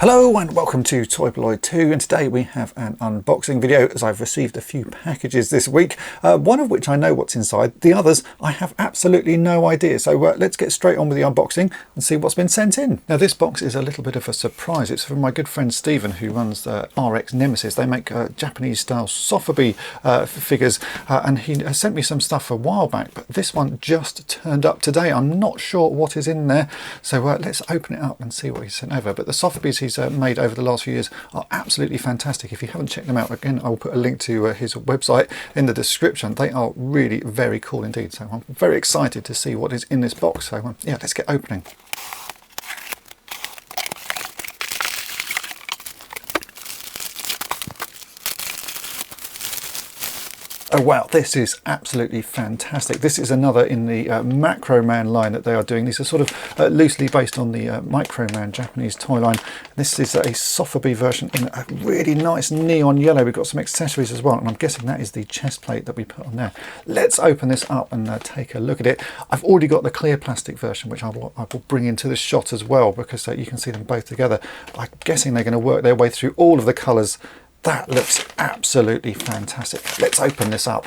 Hello and welcome to Toy Polloi 2, and today we have an unboxing video as I've received a few packages this week, one of which I know what's inside, the others I have absolutely no idea. So let's get straight on with the unboxing and see what's been sent in. Now this box is a little bit of a surprise. It's from my good friend Stephen, who runs Rx-Nemesis. They make Japanese style sofubi figures, and he sent me some stuff a while back, but this one just turned up today. I'm not sure what is in there, so let's open it up and see what he sent over. But the sofubis he's made over the last few years are absolutely fantastic. If you haven't checked them out, again, I'll put a link to his website in the description. They are really very cool indeed. So I'm very excited to see what is in this box. So yeah, let's get opening. Oh wow, this is absolutely fantastic. This is another in the Macro Man line that they are doing. These are sort of loosely based on the Micro Man Japanese toy line. This is a sofubi version in a really nice neon yellow. We've got some accessories as well, and I'm guessing that is the chest plate that we put on there. Let's open this up and take a look at it. I've already got the clear plastic version, which I will bring into the shot as well, because you can see them both together. I'm guessing they're going to work their way through all of the colours. That looks absolutely fantastic. Let's open this up.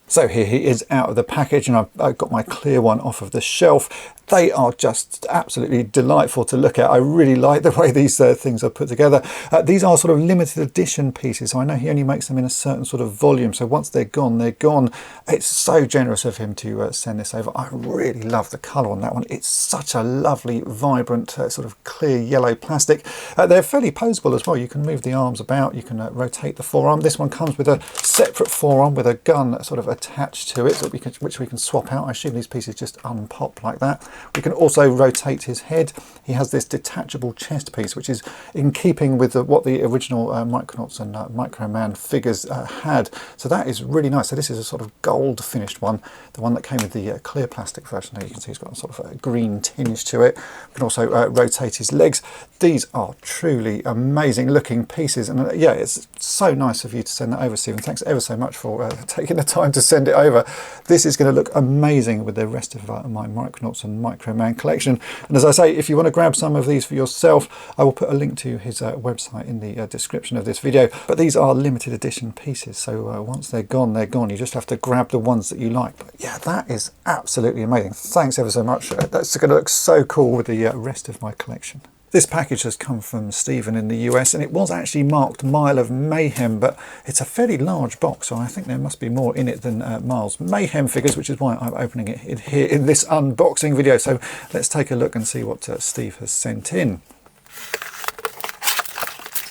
So here he is out of the package, and I've got my clear one off of the shelf. They are just absolutely delightful to look at. I really like the way these things are put together. These are sort of limited edition pieces, so I know he only makes them in a certain sort of volume, so once they're gone, they're gone. It's so generous of him to send this over. I really love the colour on that one. It's such a lovely, vibrant, sort of clear yellow plastic. They're fairly poseable as well. You can move the arms about, you can rotate the forearm. This one comes with a separate forearm with a gun sort of attached to it, so which we can swap out. I assume these pieces just unpop like that. We can also rotate his head. He has this detachable chest piece, which is in keeping with what the original Micronauts and Micro Man figures had. So that is really nice. So this is a sort of gold finished one, the one that came with the clear plastic version. There you can see he's got a sort of a green tinge to it. We can also rotate his legs. These are truly amazing looking pieces, and yeah, it's so nice of you to send that over, Stephen. Thanks ever so much for taking the time to send it over. This is going to look amazing with the rest of my Micronauts and Micro Man collection. And as I say, if you want to grab some of these for yourself, I will put a link to his website in the description of this video. But these are limited edition pieces, so once they're gone, they're gone. You just have to grab the ones that you like. But yeah, that is absolutely amazing. Thanks ever so much. That's going to look so cool with the rest of my collection. This package has come from Stephen in the US, and it was actually marked Mile of Mayhem, but it's a fairly large box, so I think there must be more in it than Miles Mayhem figures, which is why I'm opening it here in this unboxing video. So let's take a look and see what Steve has sent in.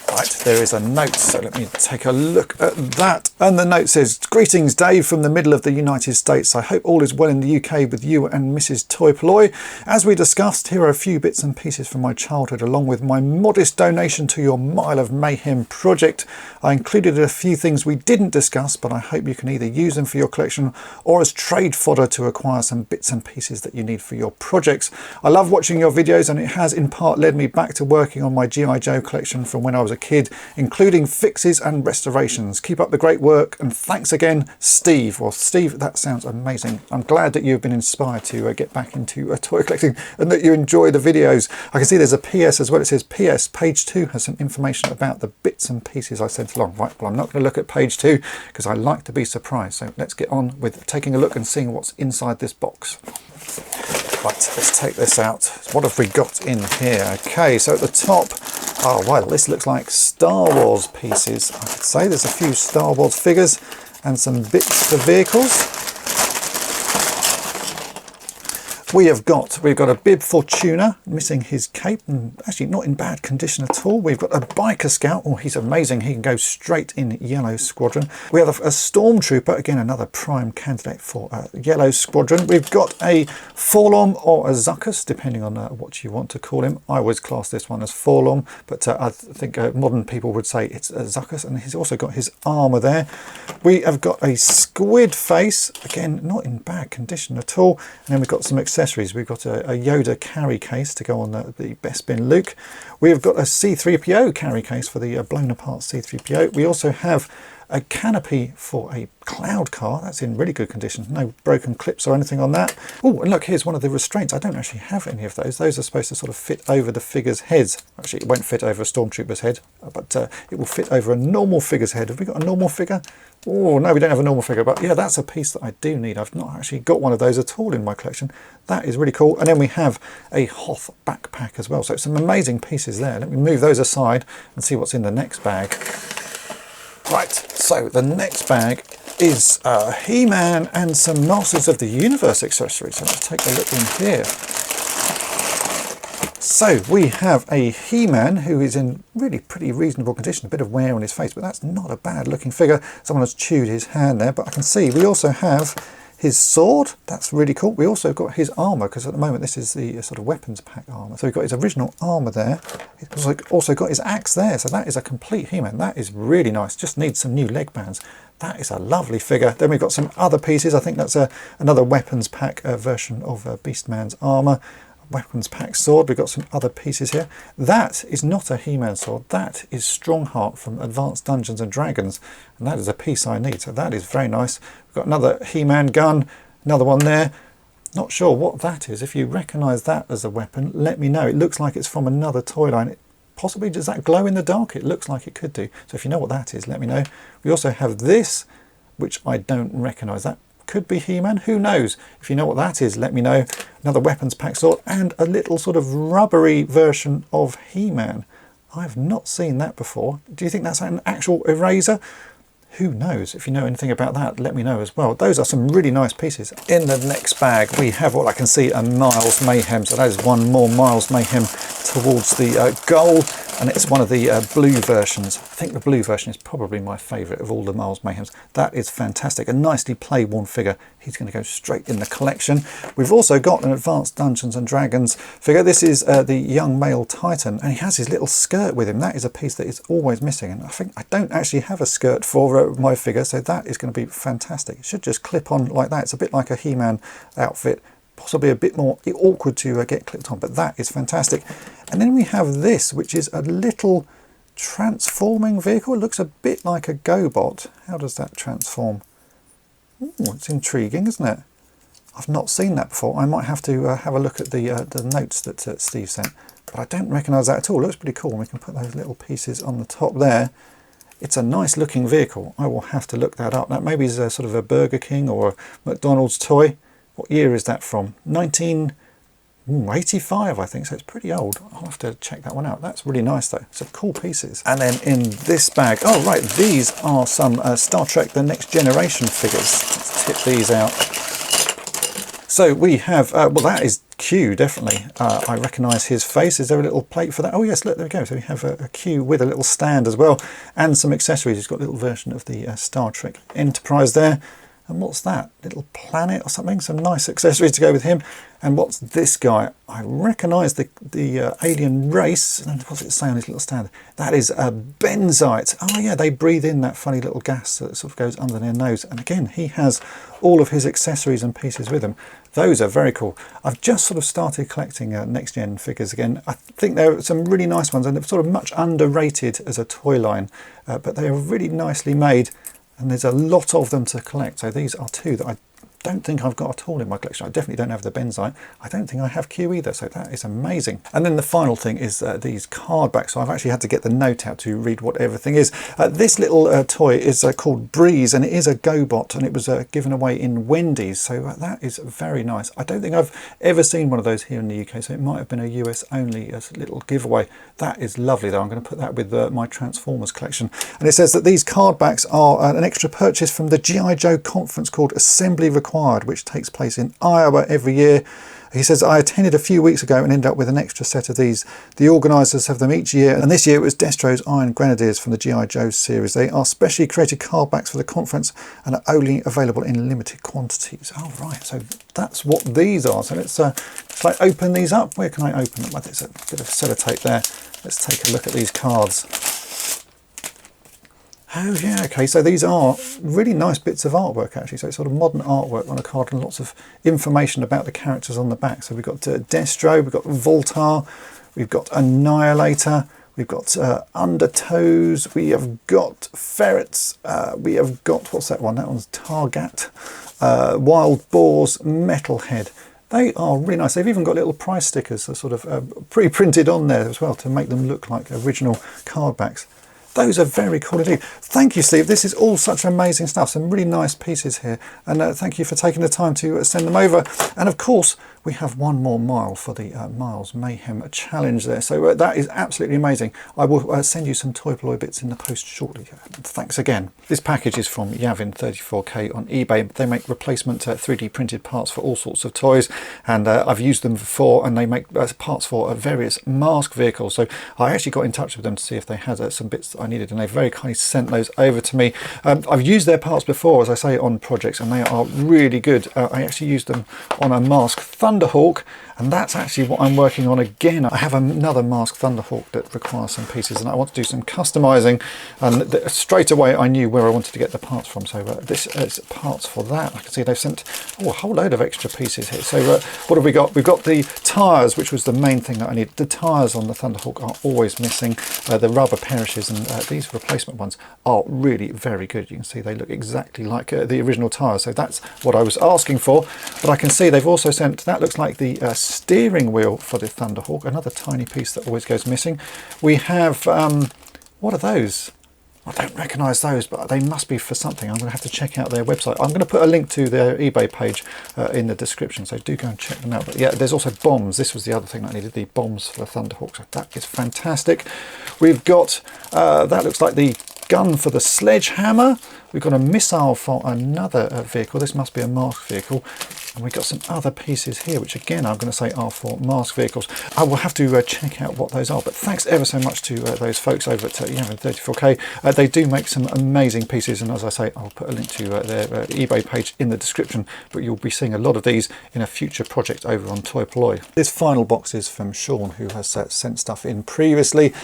Right, there is a note, so let me take a look at that. And the note says, "Greetings Dave from the middle of the United States. I hope all is well in the UK with you and Mrs. Toy Polloi. As we discussed, here are a few bits and pieces from my childhood along with my modest donation to your Mile of Mayhem project. I included a few things we didn't discuss, but I hope you can either use them for your collection or as trade fodder to acquire some bits and pieces that you need for your projects. I love watching your videos, and it has in part led me back to working on my G.I. Joe collection from when I was a kid, including fixes and restorations. Keep up the great work, and thanks again, Steve." Well, Steve, that sounds amazing. I'm glad that you've been inspired to get back into toy collecting and that you enjoy the videos. I can see there's a PS as well. It says, "PS, page 2 has some information about the bits and pieces I sent along." Right, well, I'm not going to look at page 2 because I like to be surprised. So let's get on with taking a look and seeing what's inside this box. Right, let's take this out. What have we got in here? Okay, so at the top, oh well, this looks like Star Wars pieces. I could say there's a few Star Wars figures and some bits for vehicles. We've got a Bib Fortuna missing his cape, and actually not in bad condition at all. We've got a Biker Scout. Oh, he's amazing. He can go straight in Yellow Squadron. We have a Stormtrooper, again another prime candidate for Yellow Squadron. We've got a Forlom or a Zuckuss, depending on what you want to call him. I always class this one as Forlom, but I think modern people would say it's a Zuckuss, and he's also got his armour there. We have got a Squid Face, again not in bad condition at all, and then we've got some accessories accessories. We've got a Yoda carry case to go on the Bespin Luke. We've got a C-3PO carry case for the blown apart C-3PO. We also have a canopy for a cloud car. That's in really good condition. No broken clips or anything on that. Oh, and look, here's one of the restraints. I don't actually have any of those. Those are supposed to sort of fit over the figure's heads. Actually, it won't fit over a stormtrooper's head, but it will fit over a normal figure's head. Have we got a normal figure? Oh, no, we don't have a normal figure, but yeah, that's a piece that I do need. I've not actually got one of those at all in my collection. That is really cool. And then we have a Hoth backpack as well. So some amazing pieces there. Let me move those aside and see what's in the next bag. Right, so the next bag is He-Man and some Masters of the Universe accessories. So let's take a look in here. So we have a He-Man who is in really pretty reasonable condition, a bit of wear on his face, but that's not a bad looking figure. Someone has chewed his hand there, but I can see we also have his sword. That's really cool. We also got his armour, because at the moment this is the sort of weapons pack armour. So we've got his original armour there. He's also got his axe there. So that is a complete He-Man. That is really nice. Just needs some new leg bands. That is a lovely figure. Then we've got some other pieces. I think that's another weapons pack version of Beastman's armour. Weapons pack sword. We've got some other pieces here. That is not a He-Man sword. That is Strongheart from Advanced Dungeons and Dragons, and that is a piece I need. So that is very nice. We've got another He-Man gun, another one there. Not sure what that is. If you recognise that as a weapon, let me know. It looks like it's from another toy line. Possibly does that glow in the dark? It looks like it could do. So if you know what that is, let me know. We also have this, which I don't recognise. That could be He-Man, who knows? If you know what that is, let me know. Another weapons pack sword and a little sort of rubbery version of He-Man. I've not seen that before. Do you think that's an actual eraser? Who knows? If you know anything about that, let me know as well. Those are some really nice pieces. In the next bag, we have what I can see a Miles Mayhem. So that is one more Miles Mayhem towards the goal. And it's one of the blue versions. I think the blue version is probably my favourite of all the Miles Mayhems. That is fantastic. A nicely play-worn figure. He's going to go straight in the collection. We've also got an Advanced Dungeons and Dragons figure. This is the young male Titan, and he has his little skirt with him. That is a piece that is always missing, and I think I don't actually have a skirt for my figure, so that is going to be fantastic. It should just clip on like that. It's a bit like a He-Man outfit. Possibly a bit more awkward to get clipped on, but that is fantastic. And then we have this, which is a little transforming vehicle. It looks a bit like a GoBot. How does that transform? Ooh, it's intriguing, isn't it? I've not seen that before. I might have to have a look at the notes that Steve sent, but I don't recognise that at all. It looks pretty cool. We can put those little pieces on the top there. It's a nice looking vehicle. I will have to look that up. That maybe is a sort of a Burger King or a McDonald's toy. What year is that from? 1985, I think, so it's pretty old. I'll have to check that one out. That's really nice though. Some cool pieces. And then in this bag, oh right, these are some Star Trek The Next Generation figures. Let's tip these out. So we have, well, that is Q, definitely. I recognise his face. Is there a little plate for that? Oh yes, look, there we go. So we have a Q with a little stand as well, and some accessories. He's got a little version of the Star Trek Enterprise there. And what's that? Little planet or something? Some nice accessories to go with him. And what's this guy? I recognise the alien race. And what's it say on his little stand? That is a benzite. Oh yeah, they breathe in that funny little gas that sort of goes under their nose. And again, he has all of his accessories and pieces with him. Those are very cool. I've just sort of started collecting next gen figures again. I think there are some really nice ones, and they're sort of much underrated as a toy line, but they are really nicely made. And there's a lot of them to collect. So these are two that I don't think I've got at all in my collection. I definitely don't have the benzite. I don't think I have Q either, so that is amazing. And then the final thing is these card backs. So I've actually had to get the note out to read what everything is. This little toy is called Breeze, and it is a GoBot, and it was given away in Wendy's. So that is very nice. I don't think I've ever seen one of those here in the UK, so it might have been a US only little giveaway. That is lovely though. I'm going to put that with my Transformers collection. And it says that these card backs are an extra purchase from the G.I. Joe conference called Assembly Required, which takes place in Iowa every year. He says, I attended a few weeks ago and ended up with an extra set of these. The organisers have them each year, and this year it was Destro's Iron Grenadiers from the G.I. Joe series. They are specially created card backs for the conference and are only available in limited quantities. Oh right, so that's what these are. So let's like open these up. Where can I open them? There's a bit of sellotape there. Let's take a look at these cards. Oh yeah, okay, so these are really nice bits of artwork actually. So it's sort of modern artwork on a card and lots of information about the characters on the back. So we've got Destro, we've got Voltar, we've got Annihilator, we've got Undertows, we have got Ferrets, we have got, what's that one? That one's Targat, Wild Boars, Metalhead. They are really nice. They've even got little price stickers that sort of pre-printed on there as well to make them look like original card backs. Those are very cool indeed. Thank you, Steve. This is all such amazing stuff. Some really nice pieces here. And thank you for taking the time to send them over. And of course, we have one more mile for the Miles Mayhem challenge there. So that is absolutely amazing. I will send you some Toy Polloi bits in the post shortly. Thanks again. This package is from Yavin34k on eBay. They make replacement 3D printed parts for all sorts of toys. And I've used them before, and they make parts for various mask vehicles. So I actually got in touch with them to see if they had some bits that I needed, and they very kindly sent those over to me. I've used their parts before, as I say, on projects, and they are really good. I actually used them on a mask Thunderhawk, and that's actually what I'm working on again. I have another mask Thunderhawk that requires some pieces, and I want to do some customizing, and straight away I knew where I wanted to get the parts from. So this is parts for that. I can see they've sent a whole load of extra pieces here. So what have we got? We've got the tyres, which was the main thing that I need. The tyres on the Thunderhawk are always missing. The rubber perishes, and these replacement ones are really very good. You can see they look exactly like the original tyres. So that's what I was asking for. But I can see they've also sent, that looks like the steering wheel for the Thunderhawk, another tiny piece that always goes missing. We have, what are those? I don't recognise those, but they must be for something. I'm going to have to check out their website. I'm going to put a link to their eBay page in the description, so do go and check them out. But yeah, there's also bombs. This was the other thing I needed, the bombs for the Thunderhawk. So that is fantastic. We've got, that looks like the gun for the sledgehammer. We've got a missile for another vehicle. This must be a mask vehicle. And we've got some other pieces here, which again I'm going to say are for mask vehicles. I will have to check out what those are. But thanks ever so much to those folks over at Yavin34k. They do make some amazing pieces, and as I say, I'll put a link to their eBay page in the description. But you'll be seeing a lot of these in a future project over on Toy Polloi. This final box is from Shawn, who has sent stuff in previously.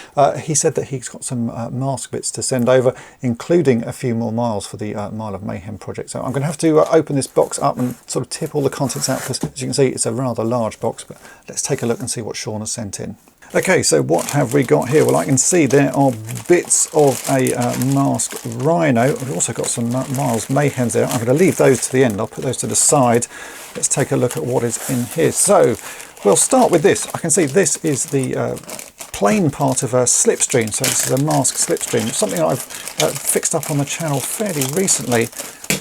He said that he's got some mask bits to send over, including a few more miles for the Mile of Mayhem project. So I'm going to have to open this box up and sort of tip all the contents out, because as you can see it's a rather large box. But let's take a look and see what Shawn has sent in. Okay, so what have we got here? Well, I can see there are bits of a mask rhino. We've also got some Miles Mayhems there. I'm going to leave those to the end. I'll put those to the side. Let's take a look at what is in here. So we'll start with this. I can see this is the plain part of a slipstream. So this is a mask slipstream, something I've fixed up on the channel fairly recently.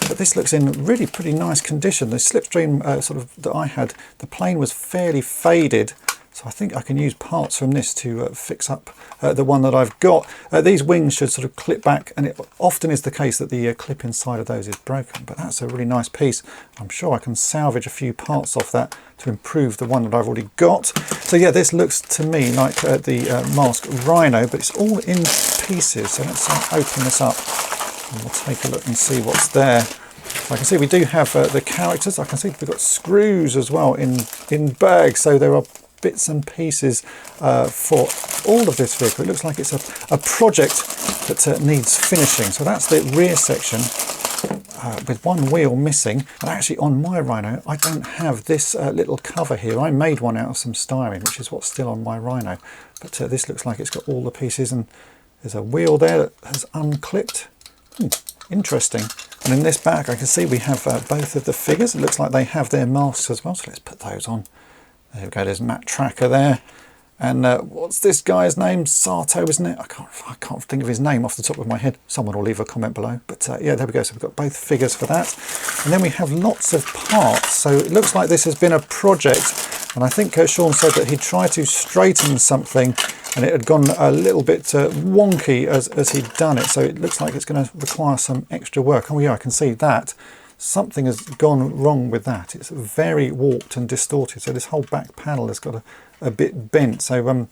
But this looks in really pretty nice condition. The slipstream sort of that I had, the plane was fairly faded. So I think I can use parts from this to fix up the one that I've got. These wings should sort of clip back, and it often is the case that the clip inside of those is broken, but that's a really nice piece. I'm sure I can salvage a few parts off that to improve the one that I've already got. So yeah, this looks to me like the mask rhino, but it's all in pieces. So let's open this up and we'll take a look and see what's there. So I can see we do have the characters. I can see we've got screws as well in bags. So there are bits and pieces for all of this vehicle. It looks like it's a project that needs finishing. So that's the rear section with one wheel missing. And actually on my Rhino, I don't have this little cover here. I made one out of some styrene, which is what's still on my Rhino. But this looks like it's got all the pieces, and there's a wheel there that has unclipped. Interesting. And in this bag, I can see we have both of the figures. It looks like they have their masks as well. So let's put those on. There we go, there's Matt Tracker there. And what's this guy's name? Sato, isn't it? I can't think of his name off the top of my head. Someone will leave a comment below. But yeah, there we go. So we've got both figures for that. And then we have lots of parts. So it looks like this has been a project. And I think Shawn said that he tried to straighten something and it had gone a little bit wonky as he'd done it. So it looks like it's going to require some extra work. Oh yeah, I can see that. Something has gone wrong with that. It's very warped and distorted. So this whole back panel has got a bit bent. So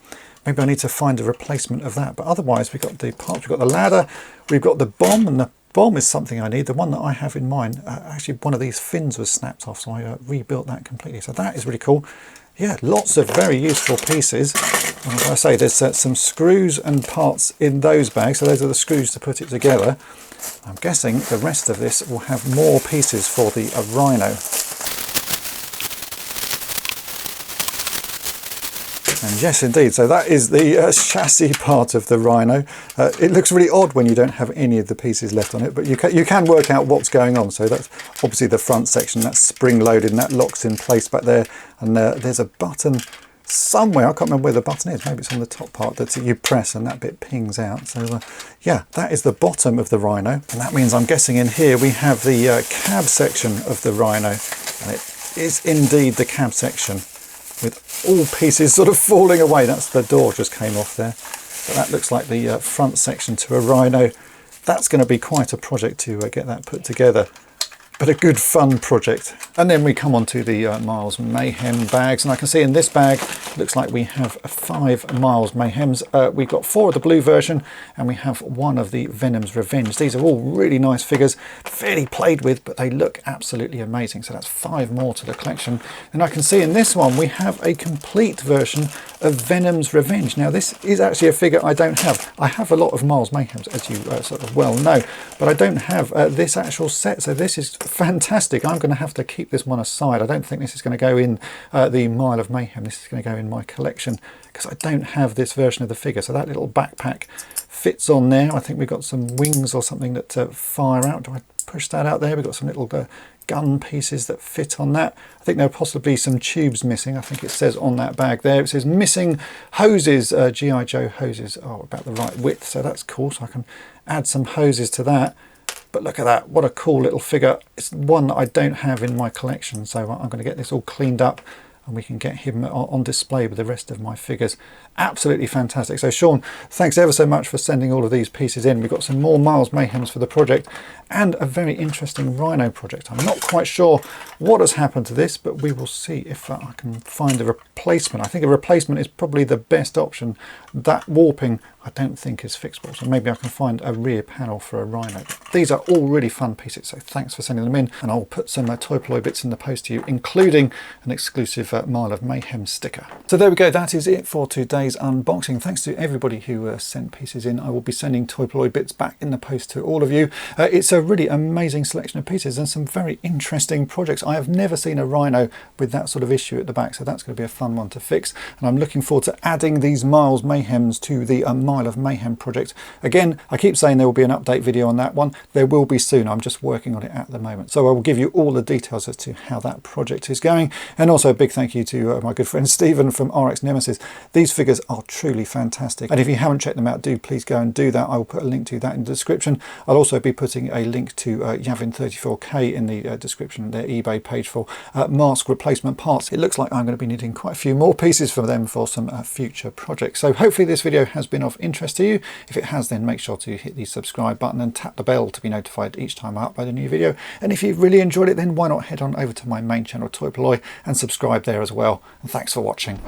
maybe I need to find a replacement of that. But otherwise, we've got the parts, we've got the ladder, we've got the bomb, and the bomb is something I need. The one that I have in mind, actually one of these fins was snapped off, so I rebuilt that completely. So that is really cool. yeah, lots of very useful pieces. And as I say, there's some screws and parts in those bags, so those are the screws to put it together. I'm guessing the rest of this will have more pieces for the Rhino. And yes, indeed, so that is the chassis part of the Rhino. It looks really odd when you don't have any of the pieces left on it, but you can work out what's going on. So that's obviously the front section, that's spring-loaded, and that locks in place back there. And there's a button somewhere, I can't remember where the button is, maybe it's on the top part, that you press and that bit pings out. So yeah, that is the bottom of the Rhino. And that means, I'm guessing, in here we have the cab section of the Rhino. And it is indeed the cab section, with all pieces sort of falling away. That's the door just came off there. But that looks like the front section to a Rhino. That's going to be quite a project to get that put together, but a good fun project. And then we come on to the Miles Mayhem bags, and I can see in this bag looks like we have 5 Miles Mayhems. We've got 4 of the blue version, and we have 1 of the Venom's Revenge. These are all really nice figures, fairly played with, but they look absolutely amazing. So that's 5 more to the collection. And I can see in this one we have a complete version of Venom's Revenge. Now this is actually a figure I don't have. I have a lot of Miles Mayhems, as you sort of well know, but I don't have this actual set. So this is fantastic. I'm going to have to keep this one aside. I don't think this is going to go in the Mile of Mayhem. This is going to go in my collection because I don't have this version of the figure. So that little backpack fits on there. I think we've got some wings or something that fire out. Do I push that out there? We've got some little gun pieces that fit on that. I think there are possibly some tubes missing. I think it says on that bag there, it says missing hoses, G.I. Joe hoses. Oh, about the right width. So that's cool. So I can add some hoses to that. But look at that, what a cool little figure. It's one that I don't have in my collection, so I'm going to get this all cleaned up and we can get him on display with the rest of my figures. Absolutely fantastic. So Shawn, thanks ever so much for sending all of these pieces in. We've got some more Miles Mayhems for the project and a very interesting Rhino project. I'm not quite sure what has happened to this, but we will see if I can find a replacement. I think a replacement is probably the best option. That warping I don't think is fixable, so maybe I can find a rear panel for a Rhino. These are all really fun pieces, so thanks for sending them in, and I'll put some Toy Polloi bits in the post to you, including an exclusive Mile of Mayhem sticker. So there we go, that is it for today's unboxing. Thanks to everybody who sent pieces in. I will be sending Toy Polloi bits back in the post to all of you. It's a really amazing selection of pieces and some very interesting projects. I have never seen a Rhino with that sort of issue at the back, so that's going to be a fun one to fix, and I'm looking forward to adding these Miles Mayhems to the Mile of Mayhem project. Again, I keep saying there will be an update video on that one. There will be soon. I'm just working on it at the moment, so I will give you all the details as to how that project is going. And also a big thank you to my good friend Stephen from RX-Nemesis. These figures are truly fantastic, and if you haven't checked them out, do please go and do that. I will put a link to that in the description. I'll also be putting a link to Yavin34k in the description, their eBay page for mask replacement parts. It looks like I'm going to be needing quite a few more pieces from them for some future projects. So hopefully this video has been of interest to you. If it has, then make sure to hit the subscribe button and tap the bell to be notified each time I upload a new video. And if you've really enjoyed it, then why not head on over to my main channel, Toy Polloi, and subscribe there as well. And thanks for watching.